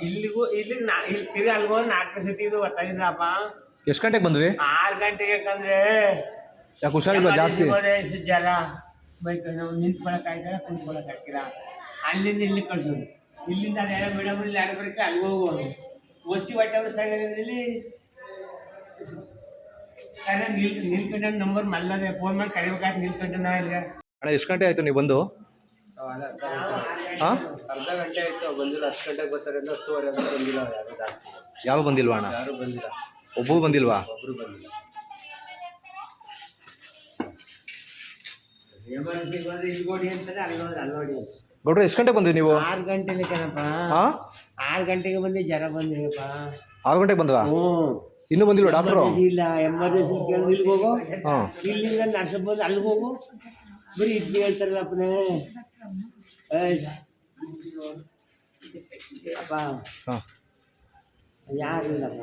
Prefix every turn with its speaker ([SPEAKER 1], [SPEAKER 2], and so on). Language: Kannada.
[SPEAKER 1] ಇಲ್ಲಿಗೂ ಇಲ್ಲಿಗೆ ಇಲ್ಲಿ ತಿರ್ಗಿ ಅಲ್ಗೋ 4 ಸತಿ ಇದು ಗೊತ್ತಾಗಿದ್ದಪ್ಪ.
[SPEAKER 2] ಎಷ್ಟು ಗಂಟೆಗೆ ಬಂದ್ವಿ?
[SPEAKER 1] 6 ಗಂಟೆಗೆ. ಯಾಕಂದ್ರೆ
[SPEAKER 2] ಯಾಕೆ ಹುಷಾರಿಲ್ವಾ ಜಾಸ್ತಿ?
[SPEAKER 1] ಜನ ಬೈಕ್ ನಾವು ನಿಂತ್ಕೊಳಕ್ಕಾಯ್ತಾರ, ಕುಂತ್ಕೊಳಕ್ಕಾಗ್ತಿಲ್ಲ. ಅಲ್ಲಿಂದ ಇಲ್ಲಿ ಕಳ್ಸೋದು, ಇಲ್ಲಿಂದ ಅದೆಲ್ಲ ಮೇಡಮ್ ಇಲ್ಲಿ ಯಾರು ಬರೋಕ್ಕೆ ಅಲ್ಲಿಗೆ ಹೋಗೋದು. ಒಸಿ ಹೊಟ್ಟೆ ಅವ್ರು ಸಾಗಿದ್ರಲ್ಲಿ ನಿಲ್ಕಂಡ ನಂಬರ್ ಮಲ್ಲದೆ ಫೋನ್ ಮಾಡಿ ಕರಿಬೇಕಾಯ್ತು. ನಿಲ್ಕಂಡ ಇಲ್ಲಿಗೆ
[SPEAKER 2] ಅಣ್ಣ ಎಷ್ಟು ಗಂಟೆ ಆಯಿತು ನೀವು ಬಂದು? ಹಾಂ,
[SPEAKER 3] ಅರ್ಧ ಗಂಟೆ ಆಯಿತು ಬಂದಿಲ್ಲ. 10 ಗಂಟೆಗೆ ಬರ್ತಾರೆ ಅಂದ್ರೆ 10:30 ಅಂತ ಬಂದಿಲ್ಲ.
[SPEAKER 2] ಯಾರು ಬಂದಿಲ್ವಾ ಅಣ್ಣ?
[SPEAKER 3] ಯಾರು ಬಂದಿಲ್ಲ.
[SPEAKER 2] ಒಬ್ಬರು ಬಂದಿಲ್ವಾ?
[SPEAKER 3] ಒಬ್ಬರು ಬಂದಿಲ್ಲ.
[SPEAKER 1] ಎಮರ್ಜೆನ್ಸಿ ಬಂದ್ರೆ ಇಲ್ಲಿ ಓಡಿ ಅಂತಾರೆ, ಅಲ್ಲಿ ನೋಡಿ.
[SPEAKER 2] ಗೌಡ್ರೆ ಎಷ್ಟು ಗಂಟೆಗೆ ಬಂದ್ವಿ ನೀವು?
[SPEAKER 1] 6 ಗಂಟೆಲಿ ಕಣಪ್ಪ.
[SPEAKER 2] ಹಾಂ,
[SPEAKER 1] 6 ಗಂಟೆಗೆ ಬಂದು ಜನ ಬಂದಿರಪ್ಪ.
[SPEAKER 2] 6 ಗಂಟೆಗೆ ಬಂದ್ವಾ?
[SPEAKER 1] ಹ್ಞೂ,
[SPEAKER 2] ಇನ್ನೂ ಬಂದಿಲ್ವಾ ಡಾಕ್ಟ್ರು?
[SPEAKER 1] ಇಲ್ಲ, ಎಮರ್ಜೆನ್ಸಿ ಕೇಳಿದ್ರೆ ಇಲ್ಲಿಗೆ ಹೋಗೋ.
[SPEAKER 2] ಹಾಂ,
[SPEAKER 1] ಇಲ್ಲಿಂದ ನರ್ಸ್ ಬಂದು ಅಲ್ಲಿಗೆ ಹೋಗು. ಬರೀ ಇಡ್ಲಿ ಹೇಳ್ತಾರಲ್ಲಪ್ಪನೇ. ಅಪ್ಪ
[SPEAKER 2] ಹಾಂ,
[SPEAKER 1] ಯಾರಿಲ್ಲಪ್ಪ.